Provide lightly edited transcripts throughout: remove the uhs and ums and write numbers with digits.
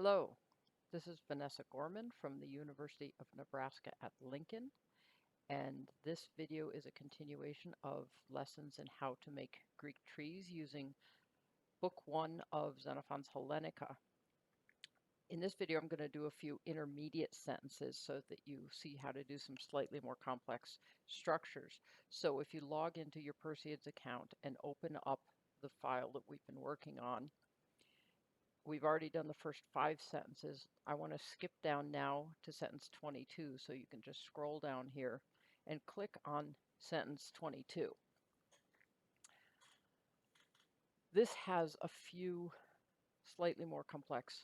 Hello, this is Vanessa Gorman from the University of Nebraska at Lincoln, and this video is a continuation of lessons in how to make Greek trees using Book 1 of Xenophon's Hellenica. In this video, I'm going to do a few intermediate sentences so that you see how to do some slightly more complex structures. So if you log into your Perseids account and open up the file that we've been working on, we've already done the first 5 sentences. I want to skip down now to sentence 22, so you can just scroll down here and click on sentence 22. This has a few slightly more complex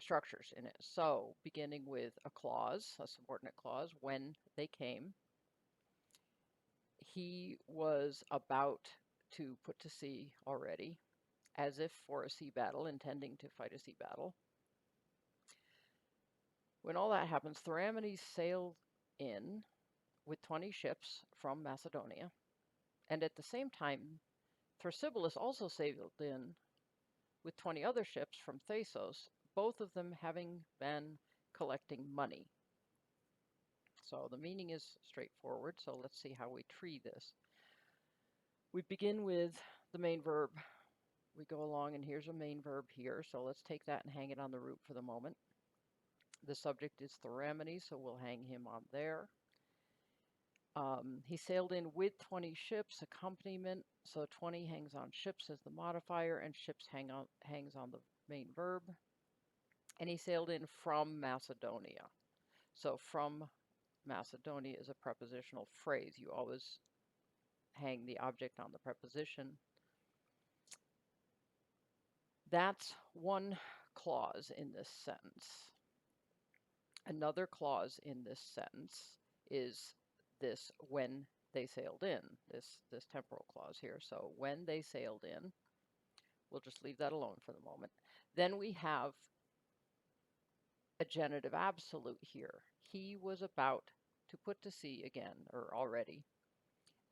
structures in it. So beginning with a clause, a subordinate clause, when they came. He was about to put to sea already, as if for a sea battle, intending to fight a sea battle. When all that happens, Theramenes sailed in with 20 ships from Macedonia, and at the same time, Thrasybulus also sailed in with 20 other ships from Thasos, both of them having been collecting money. So the meaning is straightforward, so let's see how we tree this. We begin with the main verb. We go along, and here's a main verb here, so let's take that and hang it on the root for the moment. The subject is Theramenes, so we'll hang him on there. He sailed in with 20 ships, accompaniment, so 20 hangs on ships as the modifier, and ships hangs on the main verb. And he sailed in from Macedonia. So from Macedonia is a prepositional phrase. You always hang the object on the preposition. That's one clause in this sentence. Another clause in this sentence is this when they sailed in, this temporal clause here. So when they sailed in, we'll just leave that alone for the moment. Then we have a genitive absolute here. He was about to put to sea again, or already,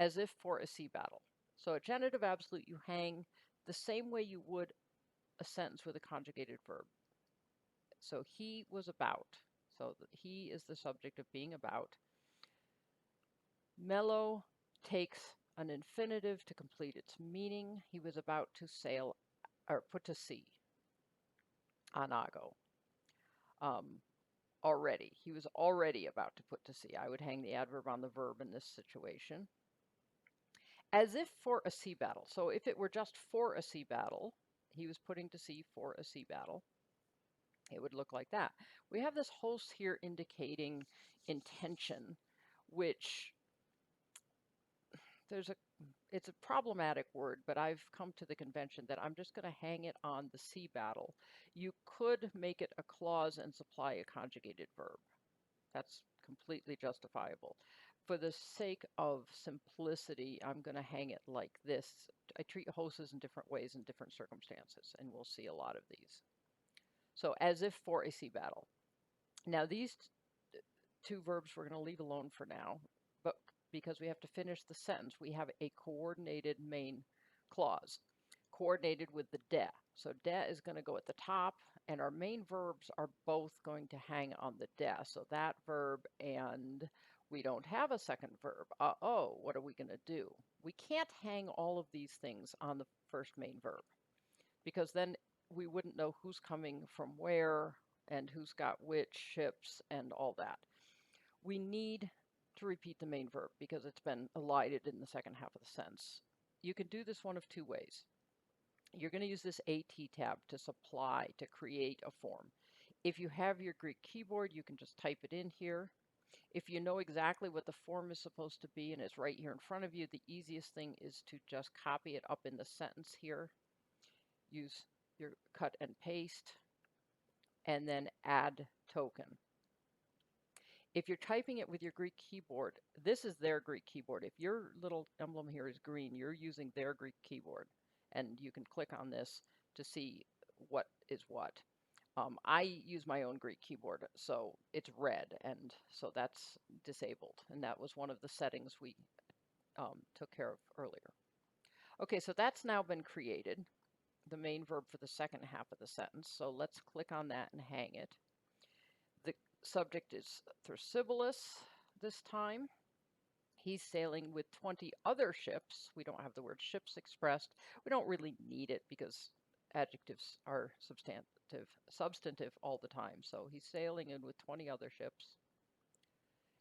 as if for a sea battle. So a genitive absolute you hang the same way you would a sentence with a conjugated verb. So he was about. So he is the subject of being about. Mello takes an infinitive to complete its meaning. He was about to sail or put to sea. Anago. Already. He was already about to put to sea. I would hang the adverb on the verb in this situation. As if for a sea battle. So if it were just for a sea battle, he was putting to sea for a sea battle, it would look like that. We have this host here indicating intention, which it's a problematic word, but I've come to the convention that I'm just going to hang it on the sea battle. You could make it a clause and supply a conjugated verb. That's completely justifiable. For the sake of simplicity, I'm going to hang it like this. I treat hosts in different ways in different circumstances, and we'll see a lot of these. So as if for a sea battle. Now these two verbs we're going to leave alone for now, but because we have to finish the sentence, we have a coordinated main clause, coordinated with the de. So de is going to go at the top, and our main verbs are both going to hang on the de. So that verb, and we don't have a second verb. Uh-oh, what are we going to do? We can't hang all of these things on the first main verb, because then we wouldn't know who's coming from where and who's got which ships and all that. We need to repeat the main verb because it's been elided in the second half of the sentence. You can do this one of two ways. You're going to use this AT tab to create a form. If you have your Greek keyboard, you can just type it in here. If you know exactly what the form is supposed to be and it's right here in front of you, the easiest thing is to just copy it up in the sentence here. Use your cut and paste, and then add token. If you're typing it with your Greek keyboard, this is their Greek keyboard. If your little emblem here is green, you're using their Greek keyboard. And you can click on this to see what is what. I use my own Greek keyboard, so it's red, and so that's disabled. And that was one of the settings we took care of earlier. Okay, so that's now been created. the main verb for the second half of the sentence. So let's click on that and hang it. The subject is Thrasybulus this time. He's sailing with 20 other ships. We don't have the word ships expressed. We don't really need it because adjectives are substantive all the time. So he's sailing in with 20 other ships.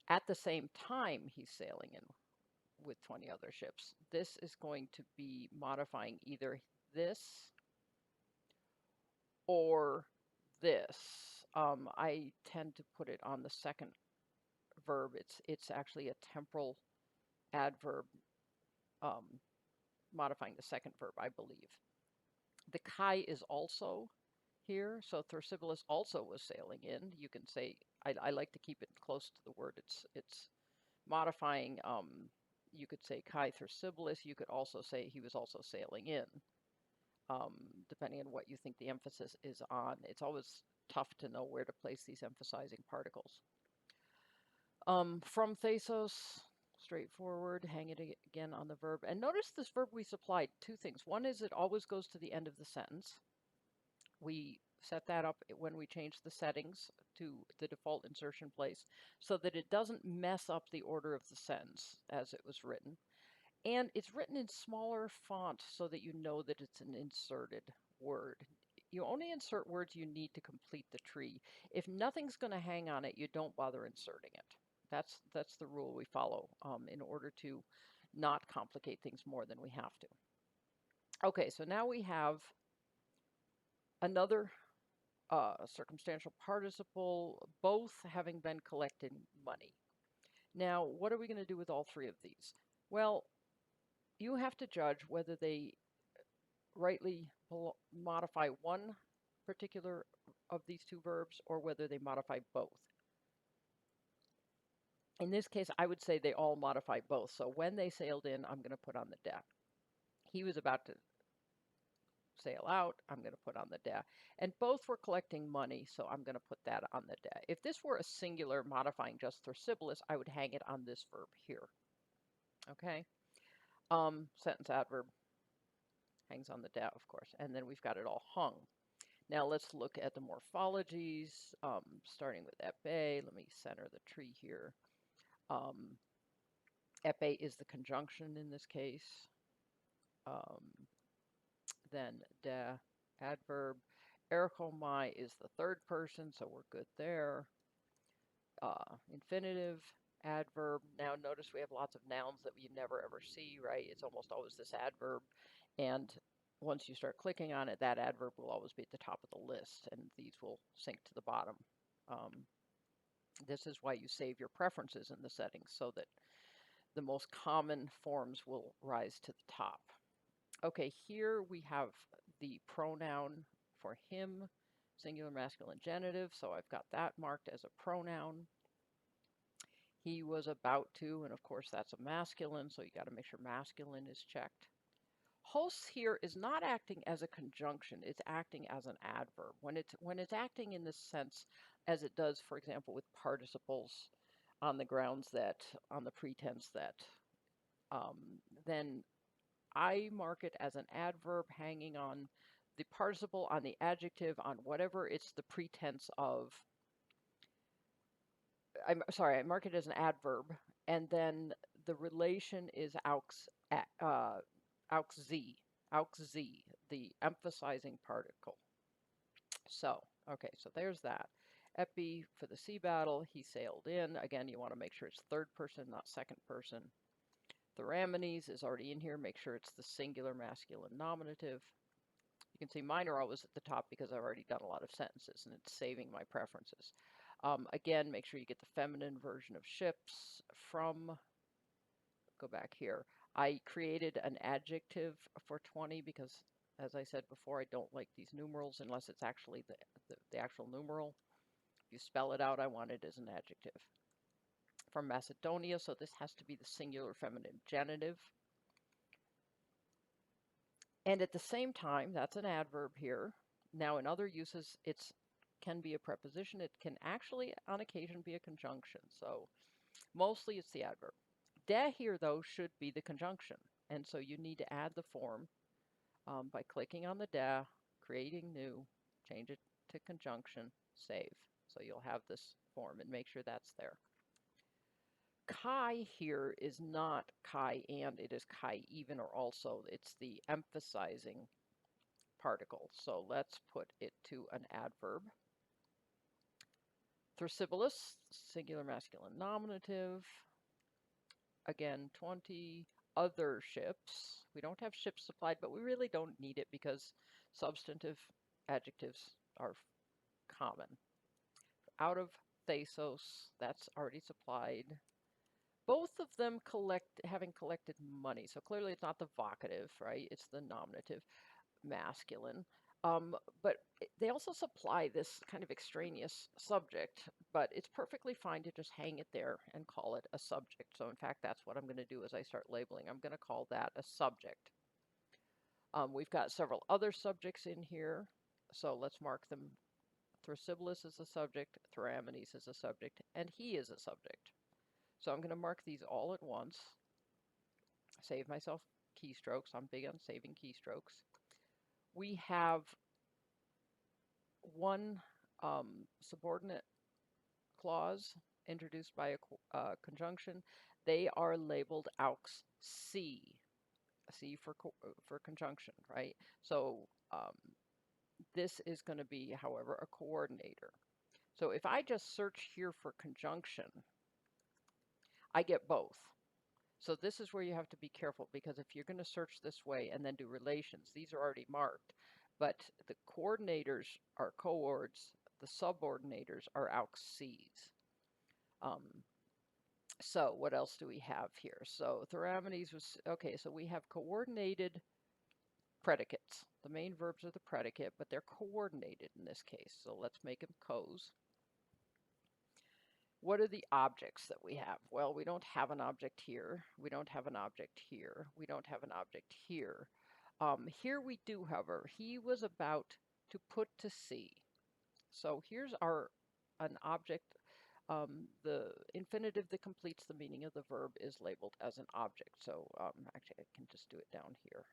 At the same time, he's sailing in with 20 other ships. This is going to be modifying either this or this. I tend to put it on the second verb. It's actually a temporal adverb modifying the second verb, I believe. The Kai is also here, so Thrasybulus also was sailing in. You can say, I like to keep it close to the word. It's modifying. You could say Kai Thrasybulus. You could also say he was also sailing in, depending on what you think the emphasis is on. It's always tough to know where to place these emphasizing particles. From Thasos, straightforward, hang it again on the verb. And notice this verb we supplied two things. One is it always goes to the end of the sentence. We set that up when we changed the settings to the default insertion place so that it doesn't mess up the order of the sentence as it was written. And it's written in smaller font so that you know that it's an inserted word. You only insert words you need to complete the tree. If nothing's going to hang on it, you don't bother inserting it. That's the rule we follow in order to not complicate things more than we have to. Okay, so now we have another circumstantial participle, both having been collecting money. Now, what are we going to do with all three of these? Well, you have to judge whether they rightly modify one particular of these two verbs or whether they modify both. In this case, I would say they all modify both. So when they sailed in, I'm going to put on the deck. He was about to sail out, I'm going to put on the deck. And both were collecting money, so I'm going to put that on the deck. If this were a singular modifying just Thrasybulus, I would hang it on this verb here. Okay? Sentence adverb hangs on the deck, of course. And then we've got it all hung. Now let's look at the morphologies, starting with epé. Let me center the tree here. Epé is the conjunction in this case. Then de adverb. Erchomai is the third person, so we're good there. Infinitive adverb. Now notice we have lots of nouns that you never ever see, right? It's almost always this adverb. And once you start clicking on it, that adverb will always be at the top of the list, and these will sink to the bottom. This is why you save your preferences in the settings, so that the most common forms will rise to the top. Okay, here we have the pronoun for him, singular masculine genitive, so I've got that marked as a pronoun. He was about to, and of course that's a masculine, so you got to make sure masculine is checked. Hos here is not acting as a conjunction, it's acting as an adverb. When it's acting in this sense, as it does, for example, with participles on the grounds that, on the pretense that, then I mark it as an adverb hanging on the participle, on the adjective, on whatever it's the pretense of. I'm sorry, I mark it as an adverb, and then the relation is aux z, the emphasizing particle. So, okay, so there's that. Epi for the sea battle, he sailed in. Again, you want to make sure it's third person, not second person. Theramenes is already in here. Make sure it's the singular masculine nominative. You can see mine are always at the top because I've already done a lot of sentences and it's saving my preferences. Again, make sure you get the feminine version of ships from, go back here. I created an adjective for 20 because, as I said before, I don't like these numerals unless it's actually the actual numeral. If you spell it out, I want it as an adjective. From Macedonia, so this has to be the singular feminine genitive. And at the same time, that's an adverb here. Now, in other uses, it can be a preposition. It can actually, on occasion, be a conjunction. So mostly it's the adverb. De here, though, should be the conjunction. And so you need to add the form by clicking on the DA, creating new, change it to conjunction, save. So you'll have this form and make sure that's there. Chi here is not chi and, it is chi even or also. It's the emphasizing particle. So let's put it to an adverb. Thrasybulus, singular masculine nominative. Again, 20 other ships. We don't have ships supplied, but we really don't need it because substantive adjectives are common. Out of Thasos, that's already supplied. Both of them having collected money. So clearly it's not the vocative, right? It's the nominative masculine. But they also supply this kind of extraneous subject, but it's perfectly fine to just hang it there and call it a subject. So in fact, that's what I'm going to do as I start labeling. I'm going to call that a subject. We've got several other subjects in here, so let's mark them. Thrasybulus is a subject, Theramenes is a subject, and he is a subject. So I'm going to mark these all at once. Save myself keystrokes. I'm big on saving keystrokes. We have one subordinate clause introduced by a conjunction. They are labeled aux C. C for conjunction, right? So this is going to be, however, a coordinator. So if I just search here for conjunction, I get both. So this is where you have to be careful, because if you're going to search this way and then do relations, these are already marked, but the coordinators are coords, the subordinators are aux Cs. So what else do we have here? So Theramenes was, okay, so we have coordinated predicates. The main verbs are the predicate, but they're coordinated in this case. So let's make them co's. What are the objects that we have? Well, we don't have an object here. We don't have an object here. We don't have an object here. Here we do, however, he was about to put to sea. So here's an object. The infinitive that completes the meaning of the verb is labeled as an object. So actually, I can just do it down here.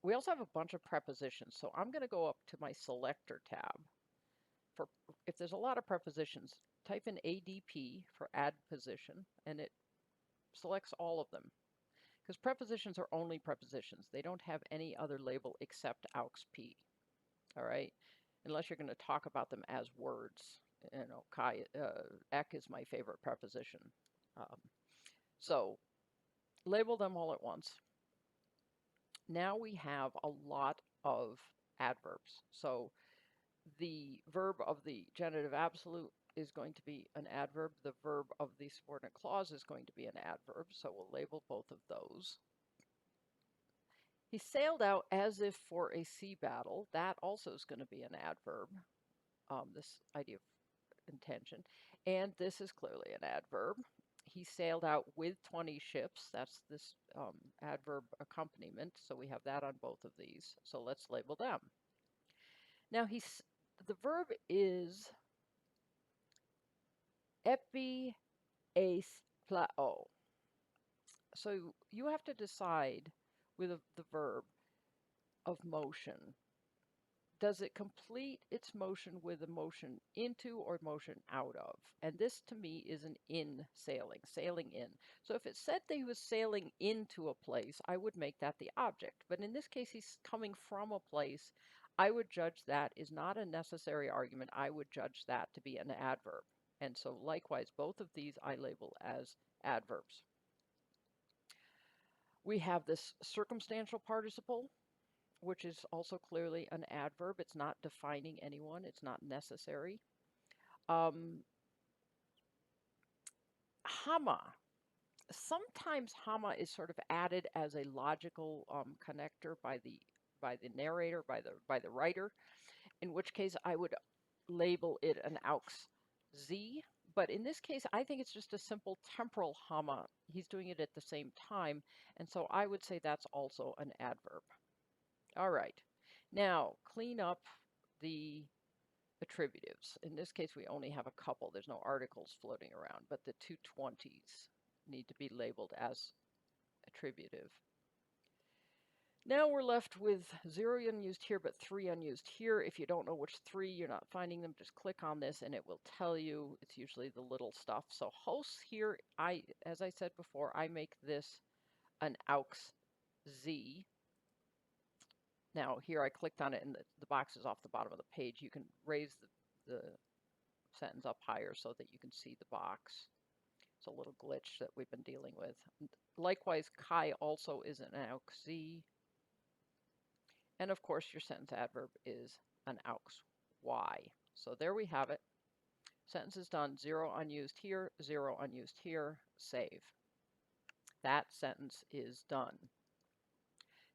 We also have a bunch of prepositions. So I'm going to go up to my selector tab. If there's a lot of prepositions, type in ADP for add position, and it selects all of them. Because prepositions are only prepositions. They don't have any other label except aux P. All right? Unless you're going to talk about them as words. You know, ek is my favorite preposition. So label them all at once. Now we have a lot of adverbs. So the verb of the genitive absolute is going to be an adverb. The verb of the subordinate clause is going to be an adverb. So we'll label both of those. He sailed out as if for a sea battle. That also is going to be an adverb. This idea of intention. And this is clearly an adverb. He sailed out with 20 ships. That's this adverb accompaniment. So we have that on both of these. So let's label them. Now the verb is epi eis plao. So you have to decide with the verb of motion. Does it complete its motion with a motion into or motion out of? And this to me is an in sailing, sailing in. So if it said that he was sailing into a place, I would make that the object. But in this case, he's coming from a place. I would judge that is not a necessary argument. I would judge that to be an adverb. And so likewise, both of these I label as adverbs. We have this circumstantial participle, which is also clearly an adverb. It's not defining anyone. It's not necessary. Hama. Sometimes hama is sort of added as a logical connector by the narrator, by the writer, in which case I would label it an aux z. But in this case, I think it's just a simple temporal hama. He's doing it at the same time, and so I would say that's also an adverb. All right, now clean up the attributives. In this case, we only have a couple. There's no articles floating around, but the two 20s need to be labeled as attributive. Now we're left with 0 unused here, but 3 unused here. If you don't know which 3, you're not finding them, just click on this and it will tell you. It's usually the little stuff. So hosts here, as I said before, I make this an aux Z. Now here I clicked on it and the box is off the bottom of the page. You can raise the sentence up higher so that you can see the box. It's a little glitch that we've been dealing with. Likewise, Chi also is an aux Z. And of course, your sentence adverb is an aux Y. So there we have it. Sentence is done. 0 unused here, 0 unused here. Save. That sentence is done.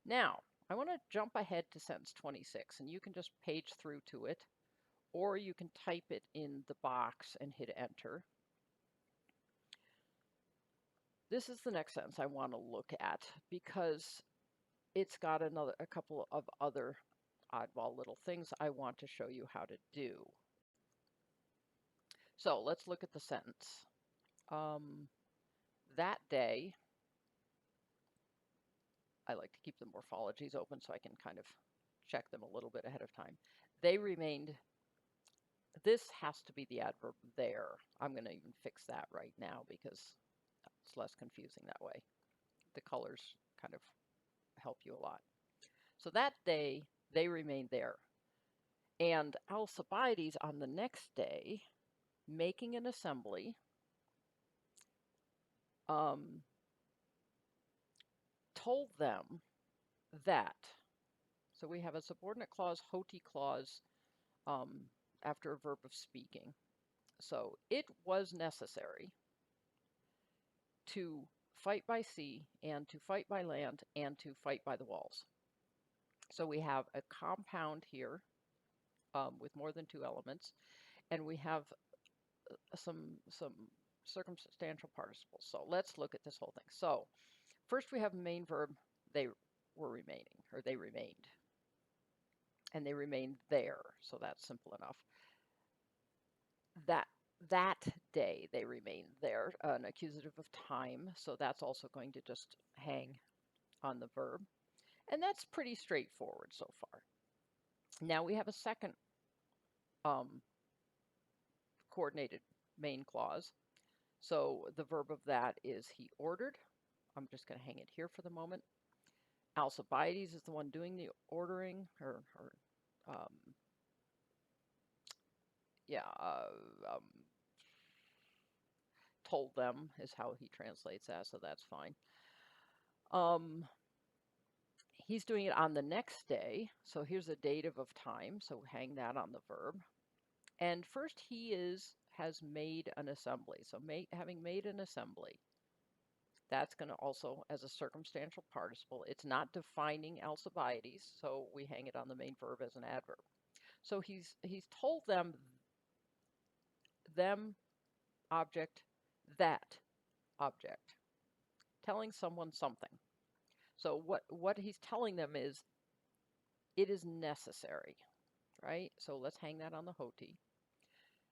Now, I want to jump ahead to sentence 26, and you can just page through to it, or you can type it in the box and hit enter. This is the next sentence I want to look at because it's got a couple of other oddball little things I want to show you how to do. So let's look at the sentence. That day, I like to keep the morphologies open so I can kind of check them a little bit ahead of time. They remained, this has to be the adverb there. I'm going to even fix that right now because it's less confusing that way. The colors kind of help you a lot. So that day, they remained there. And Alcibiades on the next day, making an assembly, told them that. So we have a subordinate clause, hoti clause, after a verb of speaking. So it was necessary to fight by sea and to fight by land and to fight by the walls. So we have a compound here with more than 2 elements, and we have some circumstantial participles. So let's look at this whole thing. So first we have main verb, they were remaining, or they remained. And they remained there, so that's simple enough. That day they remained there, an accusative of time, so that's also going to just hang on the verb. And that's pretty straightforward so far. Now we have a second coordinated main clause. So the verb of that is he ordered. I'm just going to hang it here for the moment. Alcibiades is the one doing the ordering, told them is how he translates that, so that's fine. He's doing it on the next day, so here's a dative of time, so hang that on the verb. And first he has made an assembly, so having made an assembly, that's going to also, as a circumstantial participle, it's not defining Alcibiades, so we hang it on the main verb as an adverb. So he's told them object, that object, telling someone something. So what he's telling them is it is necessary, right? So let's hang that on the hoti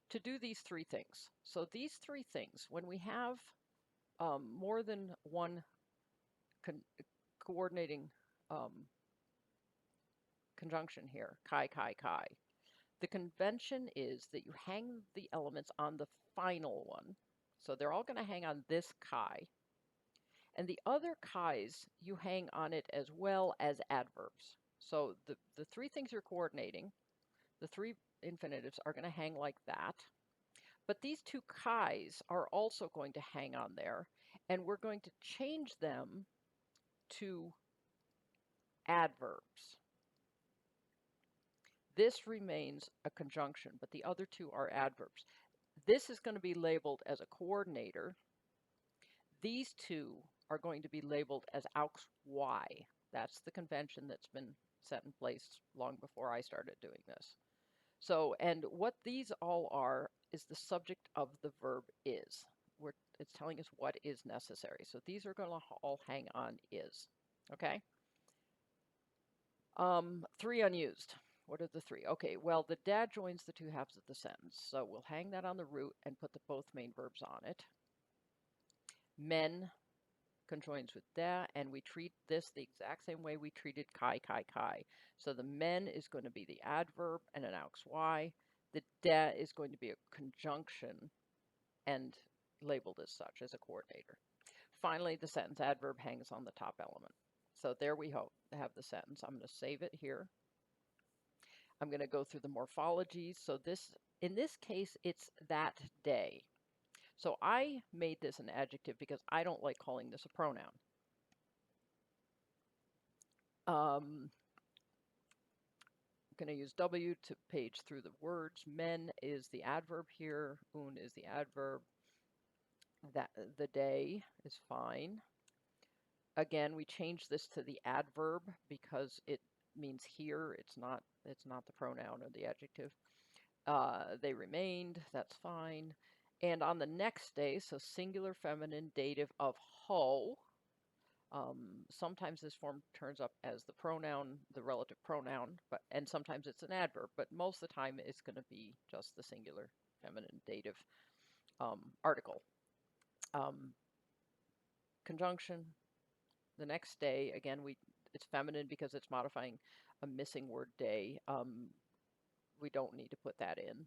to do these 3 things. So these 3 things, when we have more than one coordinating conjunction here, chi, the convention is that you hang the elements on the final one. So they're all going to hang on this chi. And the other chi's, you hang on it as well as adverbs. So the 3 things you're coordinating, the 3 infinitives are going to hang like that. But these 2 chi's are also going to hang on there, and we're going to change them to adverbs. This remains a conjunction, but the other 2 are adverbs. This is going to be labeled as a coordinator. These 2 are going to be labeled as aux Y. That's the convention that's been set in place long before I started doing this. So, and what these all are is the subject of the verb is. It's telling us what is necessary. So these are going to all hang on is. Okay? 3 unused. What are the 3? Okay, well, the dad joins the 2 halves of the sentence. So we'll hang that on the root and put both main verbs on it. Men conjoins with der, and we treat this the exact same way we treated kai, kai, kai. So the men is going to be the adverb and an aux y. The der is going to be a conjunction and labeled as such, as a coordinator. Finally, the sentence adverb hangs on the top element. So there we have the sentence. I'm going to save it here. I'm going to go through the morphologies. So in this case, it's that day. So I made this an adjective because I don't like calling this a pronoun. I'm going to use W to page through the words. Men is the adverb here. Un is the adverb. That the day is fine. Again, we change this to the adverb because it means here. It's not the pronoun or the adjective. They remained. That's fine. And on the next day, so singular feminine dative of ho. Sometimes this form turns up as the pronoun, the relative pronoun, and sometimes it's an adverb, but most of the time it's going to be just the singular feminine dative article. Conjunction, the next day, again, it's feminine because it's modifying a missing word day. We don't need to put that in.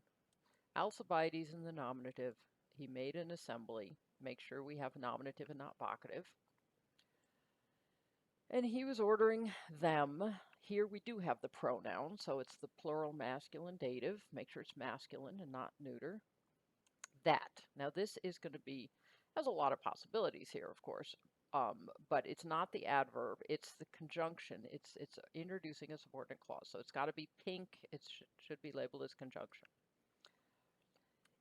Alcibiades in the nominative. He made an assembly. Make sure we have nominative and not vocative. And he was ordering them. Here we do have the pronoun, so it's the plural masculine dative. Make sure it's masculine and not neuter. That. Now this is going to be, has a lot of possibilities here, of course, but it's not the adverb, it's the conjunction. It's introducing a subordinate clause, so it's got to be pink. It should be labeled as conjunction.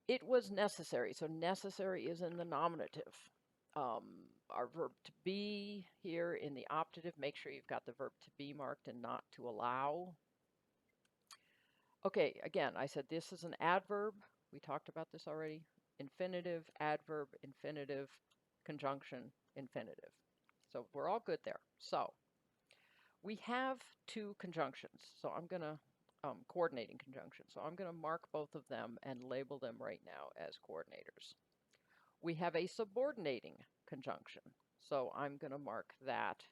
It was necessary, so necessary is in the nominative. Our verb to be here in the optative, make sure you've got the verb to be marked and not to allow. Okay, again, I said this is an adverb. We talked about this already. Infinitive, adverb, infinitive, conjunction, infinitive. So we're all good there. So we have two conjunctions. So I'm going to, coordinating conjunctions. So I'm going to mark both of them and label them right now as coordinators. We have a subordinating conjunction. So I'm going to mark that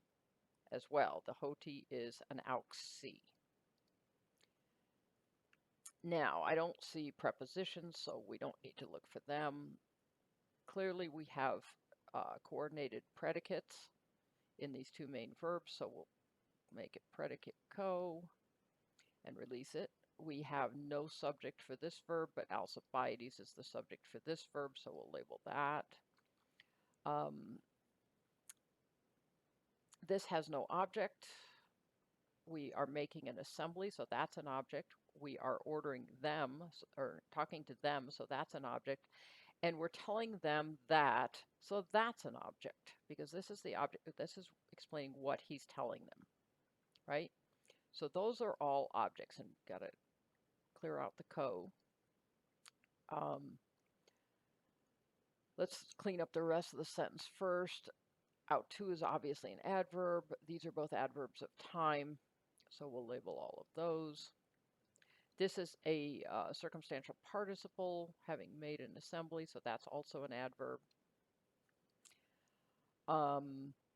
as well. The hoti is an aux c. Now, I don't see prepositions, so we don't need to look for them. Clearly, we have coordinated predicates in these two main verbs, so we'll make it predicate co and release it. We have no subject for this verb, but Alcibiades is the subject for this verb, so we'll label that. This has no object. We are making an assembly, so that's an object. We are ordering them, or talking to them, so that's an object. And we're telling them that, so that's an object, because this is the object. This is explaining what he's telling them, right? So those are all objects, and got to clear out the co. Let's clean up the rest of the sentence first. Out to is obviously an adverb. These are both adverbs of time, so we'll label all of those. This is a circumstantial participle, having made an assembly, so that's also an adverb.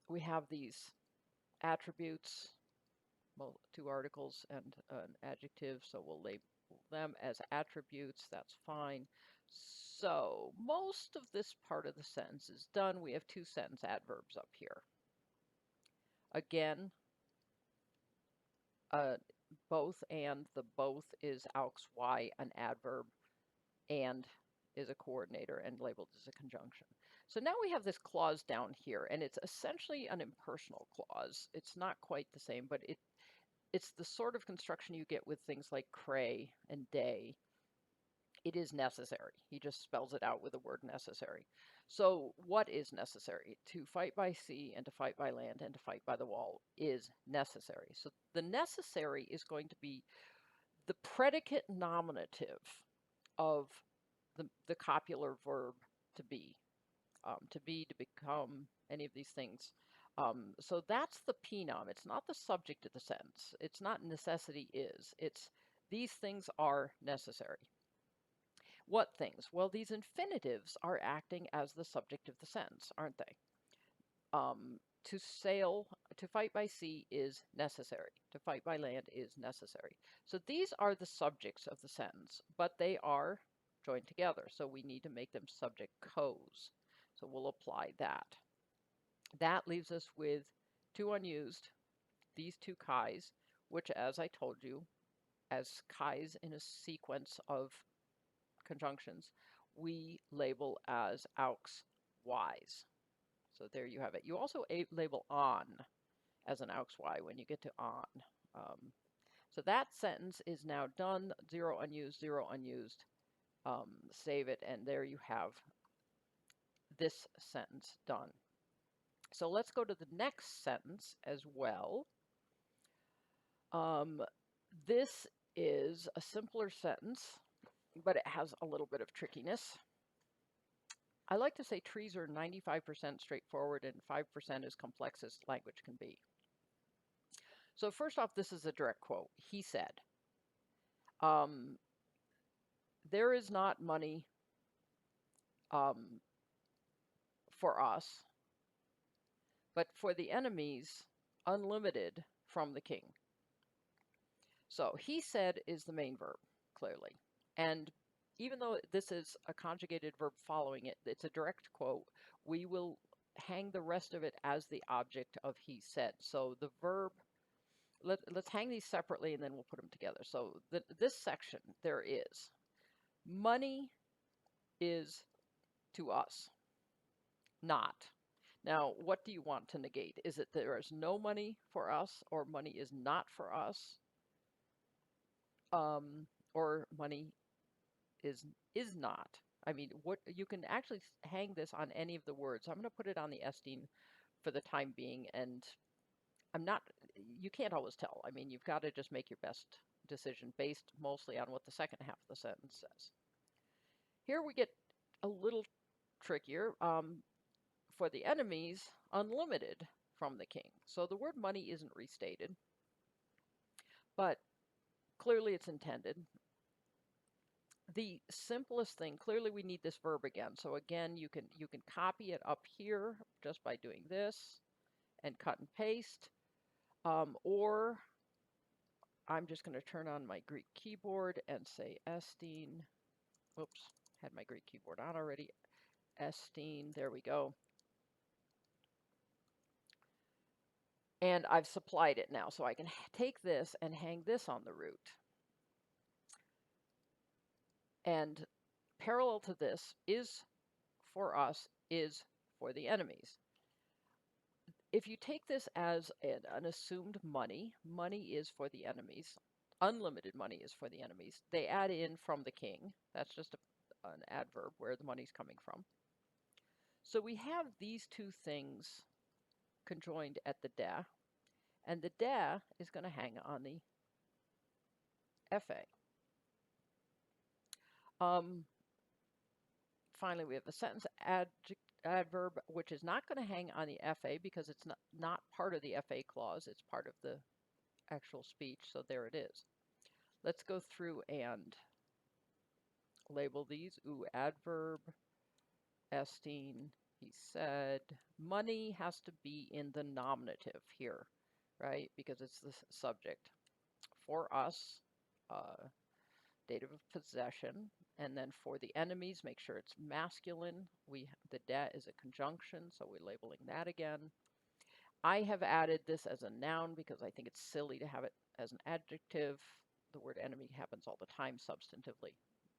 We have these attributes, well, two articles and an adjective, so we'll label them as attributes. That's fine. So most of this part of the sentence is done. We have two sentence adverbs up here. Again, both and, the both is aux y, an adverb, and is a coordinator and labeled as a conjunction. So now we have this clause down here, and it's essentially an impersonal clause. It's not quite the same, but it's the sort of construction you get with things like cray and day. It is necessary. He just spells it out with the word necessary. So what is necessary? To fight by sea and to fight by land and to fight by the wall is necessary. So the necessary is going to be the predicate nominative of the copular verb to be, to become, any of these things. So that's the P-nom. It's not the subject of the sentence. It's not necessity is. It's these things are necessary. What things? Well, these infinitives are acting as the subject of the sentence, aren't they? To sail, to fight by sea is necessary. To fight by land is necessary. So these are the subjects of the sentence, but they are joined together. So we need to make them subject cos. So we'll apply that. That leaves us with two unused, these two kais, which, as I told you, as kais in a sequence of conjunctions, we label as aux y's. So there you have it. You also label on as an aux y when you get to on. So that sentence is now done. 0 unused, 0 unused. Save it, and there you have this sentence done. So let's go to the next sentence as well. This is a simpler sentence, but it has a little bit of trickiness. I like to say trees are 95% straightforward and 5% as complex as language can be. So first off, this is a direct quote. He said, there is not money for us, but for the enemies, unlimited from the king. So he said is the main verb, clearly. And even though this is a conjugated verb following it, it's a direct quote, we will hang the rest of it as the object of he said. So the verb, let's hang these separately and then we'll put them together. So this section, there is money is to us, not. Now, what do you want to negate? Is it there is no money for us, or money is not for us, or money is not? I mean, what you can actually hang this on any of the words. I'm going to put it on the Estin for the time being, and you can't always tell. I mean, you've got to just make your best decision based mostly on what the second half of the sentence says. Here we get a little trickier. For the enemies, unlimited from the king. So the word money isn't restated, but clearly it's intended. The simplest thing, clearly we need this verb again. So again, you can copy it up here just by doing this and cut and paste. Or I'm just going to turn on my Greek keyboard and say Estin. Oops, had my Greek keyboard on already. Estin, there we go. And I've supplied it now, so I can take this and hang this on the root. And parallel to this is for us, is for the enemies. If you take this as an assumed money, money is for the enemies. Unlimited money is for the enemies. They add in from the king. That's just an adverb where the money's coming from. So we have these two things conjoined at the de, and the de is going to hang on the fa. Finally, we have the sentence adverb, which is not going to hang on the fa because it's not part of the fa clause. It's part of the actual speech, so there it is. Let's go through and label these. Ooh, adverb, Estin, he said. Money has to be in the nominative here, right? Because it's the subject. For us, dative of possession. And then for the enemies, make sure it's masculine. The de is a conjunction, so we're labeling that again. I have added this as a noun because I think it's silly to have it as an adjective. The word enemy happens all the time substantively,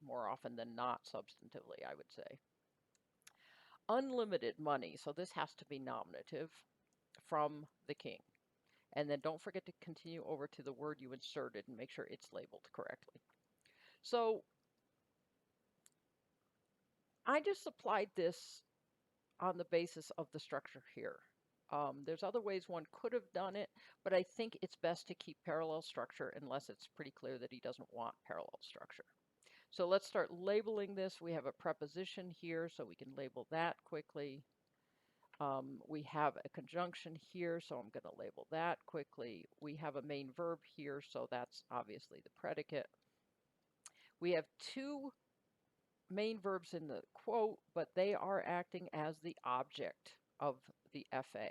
more often than not substantively, I would say. Unlimited money, so this has to be nominative, from the king. And then don't forget to continue over to the word you inserted and make sure it's labeled correctly. So I just applied this on the basis of the structure here. There's other ways one could have done it, but I think it's best to keep parallel structure unless it's pretty clear that he doesn't want parallel structure. So let's start labeling this. We have a preposition here, so we can label that quickly. We have a conjunction here, so I'm going to label that quickly. We have a main verb here, so that's obviously the predicate. We have two main verbs in the quote, but they are acting as the object of the FA.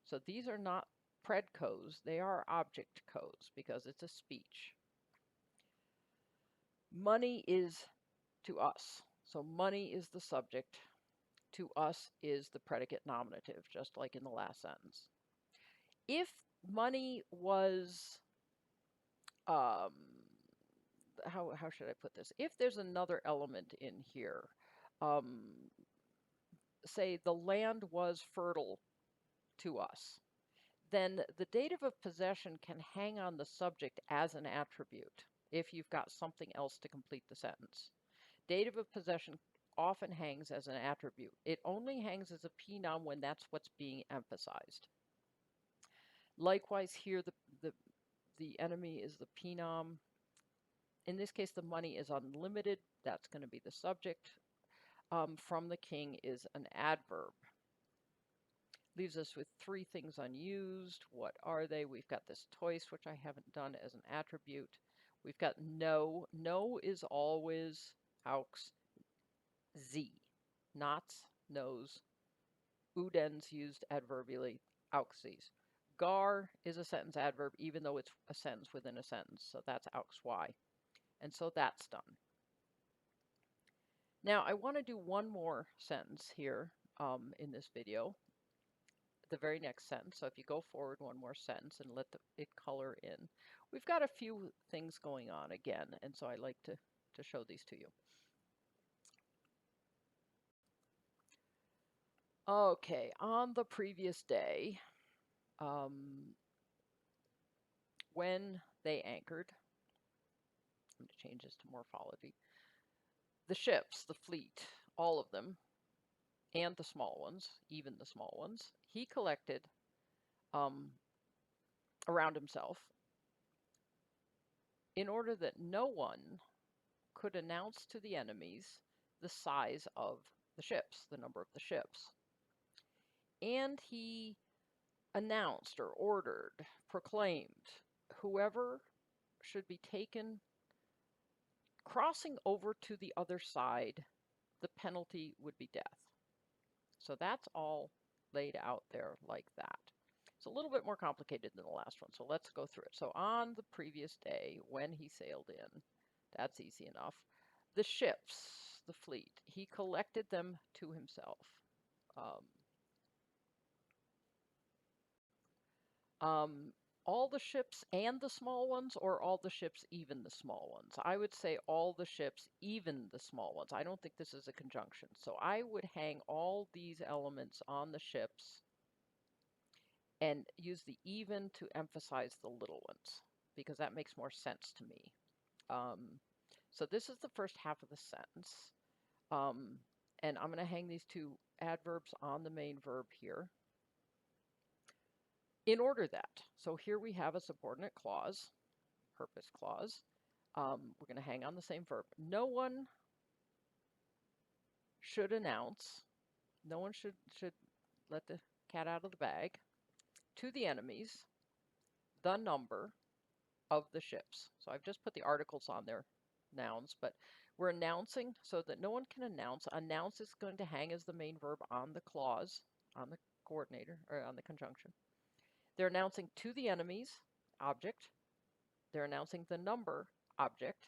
So these are not predcos, they are object cos because it's a speech. Money is to us. So money is the subject. To us is the predicate nominative, just like in the last sentence. If money was, how should I put this? If there's another element in here, say the land was fertile to us, then the dative of possession can hang on the subject as an attribute if you've got something else to complete the sentence. Dative of possession often hangs as an attribute. It only hangs as a pronoun when that's what's being emphasized. Likewise here, the enemy is the pronoun. In this case, the money is unlimited. That's going to be the subject. From the king is an adverb. Leaves us with three things unused. What are they? We've got this tois, which I haven't done as an attribute. We've got no. No is always aux z. Nots, nos. Udens used adverbially, aux z's. Gar is a sentence adverb, even though it's a sentence within a sentence. So that's aux y. And so that's done. Now I want to do one more sentence here in this video. The very next sentence. So if you go forward one more sentence and let it color in, we've got a few things going on again, and so I like to show these to you. Okay, on the previous day, when they anchored, I'm going to change this to morphology, the ships, the fleet, all of them, and the small ones, even the small ones, he collected around himself in order that no one could announce to the enemies the size of the ships, the number of the ships. And he announced or ordered, proclaimed, whoever should be taken crossing over to the other side, the penalty would be death. So that's all laid out there like that. It's a little bit more complicated than the last one, so let's go through it. So on the previous day, when he sailed in, that's easy enough. The ships, the fleet, he collected them to himself. All the ships and the small ones, or all the ships, even the small ones? I would say all the ships, even the small ones. I don't think this is a conjunction. So I would hang all these elements on the ships and use the even to emphasize the little ones, because that makes more sense to me. So this is the first half of the sentence. And I'm going to hang these two adverbs on the main verb here. In order that, so here we have a subordinate clause, purpose clause. We're going to hang on the same verb. No one should announce, no one should let the cat out of the bag, to the enemies, the number of the ships. So I've just put the articles on there, nouns, but we're announcing so that no one can announce. Announce is going to hang as the main verb on the clause, on the coordinator, or on the conjunction. They're announcing to the enemies, object. They're announcing the number, object,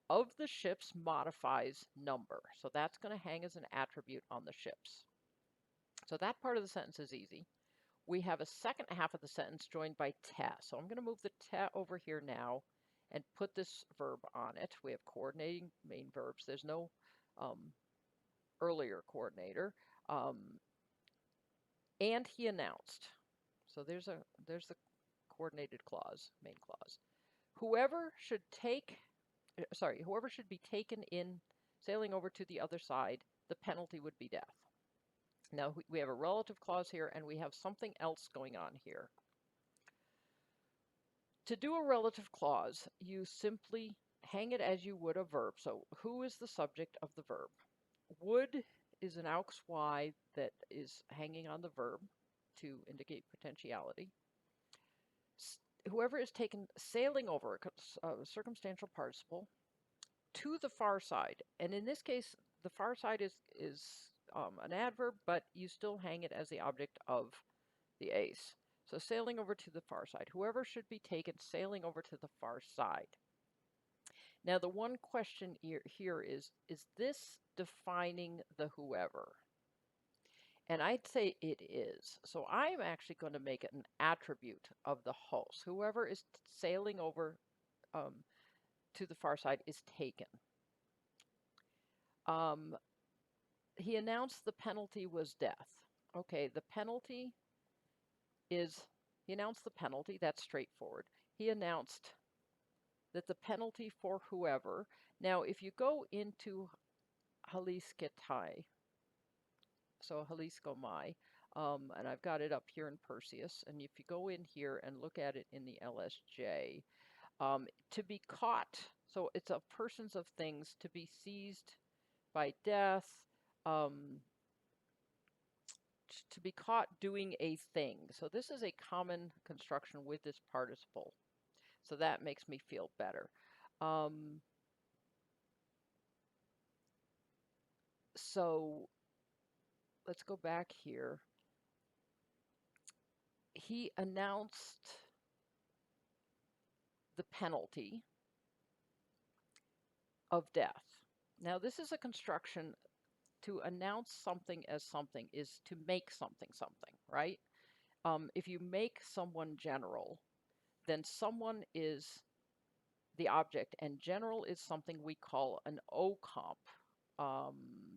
of the ships modifies number. So that's going to hang as an attribute on the ships. So that part of the sentence is easy. We have a second half of the sentence joined by te. So I'm going to move the te over here now and put this verb on it. We have coordinating main verbs. There's no earlier coordinator. And he announced. So there's the coordinated clause, main clause. Whoever should be taken in sailing over to the other side, the penalty would be death. Now we have a relative clause here, and we have something else going on here. To do a relative clause, you simply hang it as you would a verb. So who is the subject of the verb? Would is an aux y that is hanging on the verb to indicate potentiality. Whoever is taken sailing over, a circumstantial participle, to the far side. And in this case, the far side is an adverb, but you still hang it as the object of the ace. So sailing over to the far side. Whoever should be taken sailing over to the far side. Now the one question here is this defining the whoever? And I'd say it is. So I'm actually going to make it an attribute of the host. Whoever is sailing over to the far side is taken. He announced the penalty was death. Okay, the penalty is, he announced the penalty, that's straightforward. He announced that the penalty for whoever, now if you go into Hellenica, so Hellenica, and I've got it up here in Perseids, and if you go in here and look at it in the LSJ, to be caught, so it's of persons of things, to be seized by death, to be caught doing a thing. So this is a common construction with this participle. So that makes me feel better. So let's go back here. He announced the penalty of death. Now this is a construction. To announce something as something is to make something something, right? If you make someone general, then someone is the object, and general is something we call an O-comp.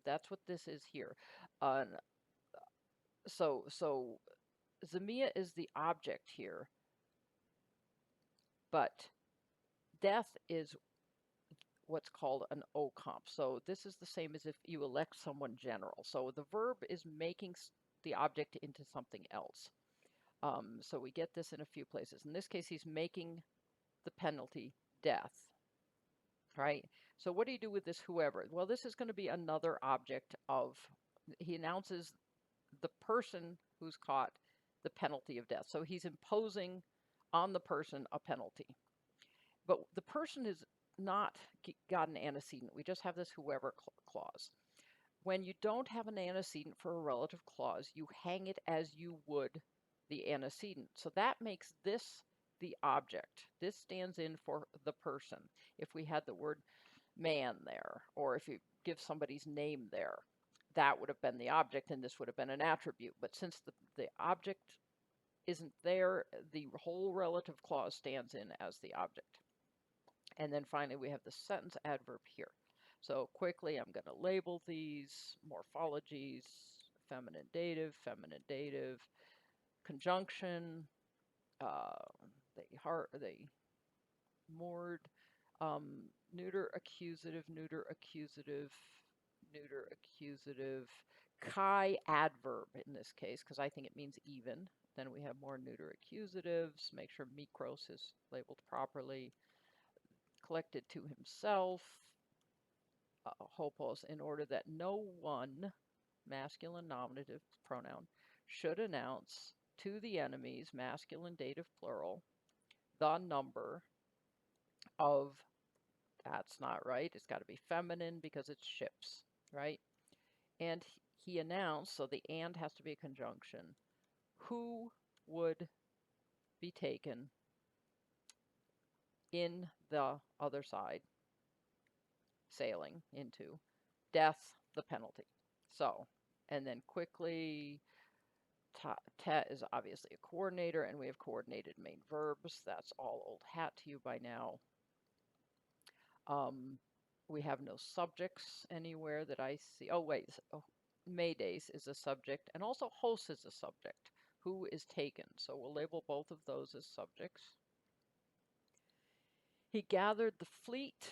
That's what this is here. So Xenia is the object here, but death is what's called an O-comp. So this is the same as if you elect someone general. So the verb is making the object into something else. So we get this in a few places. In this case, he's making the penalty death, right? So what do you do with this whoever? Well, this is going to be another object of, he announces the person who's caught the penalty of death. So he's imposing on the person a penalty. But the person is not got an antecedent. We just have this whoever clause. When you don't have an antecedent for a relative clause, you hang it as you would the antecedent. So that makes this the object. This stands in for the person. If we had the word man there, or if you give somebody's name there, that would have been the object and this would have been an attribute. But since the object isn't there, the whole relative clause stands in as the object. And then finally we have the sentence adverb here. So quickly I'm going to label these morphologies: feminine dative, conjunction, they moored, neuter accusative, chi adverb in this case, because I think it means even. Then we have more neuter accusatives. Make sure mikros is labeled properly. Collected to himself, hopos, in order that no one, masculine nominative pronoun, should announce to the enemies, masculine dative plural, the number of, that's not right, it's got to be feminine because it's ships, right? And he announced, so the and has to be a conjunction, who would be taken in the other side, sailing into death, the penalty. So, and then quickly, te is obviously a coordinator, and we have coordinated main verbs. That's all old hat to you by now. We have no subjects anywhere that I see. Oh, wait. Oh, Maydays is a subject, and also host is a subject. Who is taken? So we'll label both of those as subjects. He gathered the fleet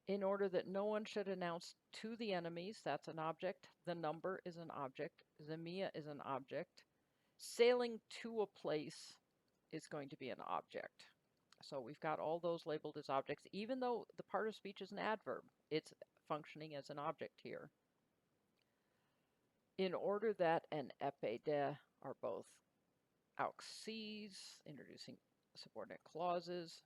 in order that no one should announce to the enemies. That's an object. The number is an object. Xenia is an object. Sailing to a place is going to be an object. So we've got all those labeled as objects. Even though the part of speech is an adverb, it's functioning as an object here. In order that an epé de are both auxes, introducing subordinate clauses.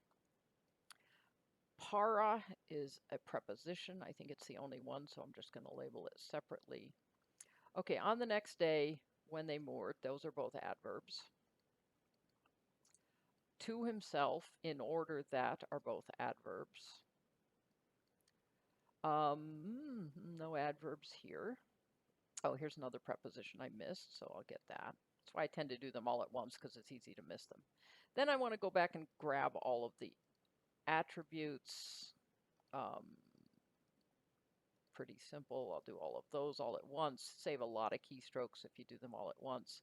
para is a preposition. I think it's the only one, so I'm just going to label it separately. Okay, on the next day, when they moored, those are both adverbs. To himself, in order that, are both adverbs. No adverbs here. Oh, here's another preposition I missed, so I'll get that. That's why I tend to do them all at once, because it's easy to miss them. Then I want to go back and grab all of the attributes. Pretty simple. I'll do all of those all at once. Save a lot of keystrokes if you do them all at once.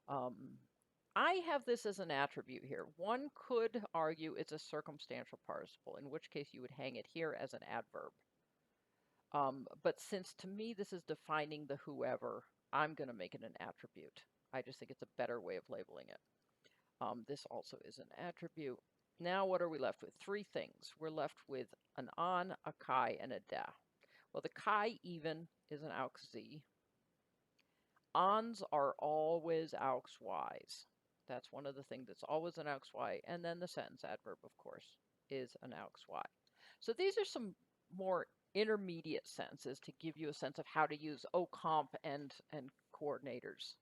I have this as an attribute here. One could argue it's a circumstantial participle, in which case you would hang it here as an adverb. But since to me this is defining the whoever, I'm going to make it an attribute. I just think it's a better way of labeling it. This also is an attribute. Now what are we left with? Three things. We're left with an on, a kai, and a da. Well, the kai even is an aux z. Ons are always aux y's. That's one of the things that's always an aux y. And then the sentence adverb, of course, is an aux y. So these are some more intermediate senses to give you a sense of how to use ocomp and coordinators